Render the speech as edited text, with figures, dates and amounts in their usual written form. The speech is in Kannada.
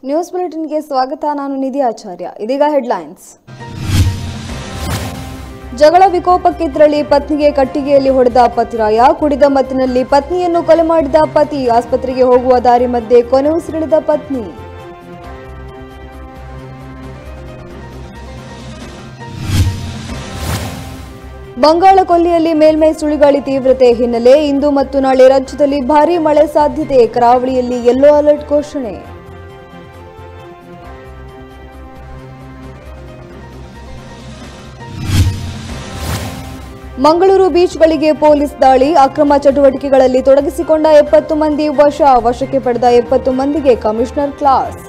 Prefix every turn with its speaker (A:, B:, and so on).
A: ನ್ಯೂಸ್ ಬುಲೆಟಿನ್ಗೆ ಸ್ವಾಗತ. ನಾನು ನಿಧಿ ಆಚಾರ್ಯ. ಇದೀಗ ಹೆಡ್ಲೈನ್ಸ್. ಜಗಳ ವಿಕೋಪಕ್ಕೆ ತೆರಳಿ ಪತ್ನಿಗೆ ಕಟ್ಟಿಗೆಯಲ್ಲಿ ಹೊಡೆದ ಪತಿರಾಯ. ಕುಡಿದ ಮತ್ತಿನಲ್ಲಿ ಪತ್ನಿಯನ್ನು ಕೊಲೆ ಮಾಡಿದ ಪತಿ. ಆಸ್ಪತ್ರೆಗೆ ಹೋಗುವ ದಾರಿ ಮಧ್ಯೆ ಕೊನೆಯುಸಿರೆಳೆದ ಪತ್ನಿ. ಬಂಗಾಳ ಕೊಲ್ಲಿಯಲ್ಲಿ ಮೇಲ್ಮೈ ಸುಳಿಗಾಳಿ ತೀವ್ರತೆ ಹಿನ್ನೆಲೆ ಇಂದು ಮತ್ತು ನಾಳೆ ರಾಜ್ಯದಲ್ಲಿ ಭಾರೀ ಮಳೆ ಸಾಧ್ಯತೆ. ಕರಾವಳಿಯಲ್ಲಿ ಯೆಲ್ಲೋ ಅಲರ್ಟ್ ಘೋಷಣೆ. ಮಂಗಳೂರು ಬೀಚ್ಗಳಿಗೆ ಪೊಲೀಸ್ ದಾಳಿ. ಅಕ್ರಮ ಚಟುವಟಿಕೆಗಳಲ್ಲಿ ತೊಡಗಿಸಿಕೊಂಡ 70 ಮಂದಿ ವಶಕ್ಕೆ ಪಡೆದ 70 ಮಂದಿಗೆ ಕಮಿಷನರ್ ಕ್ಲಾಸ್.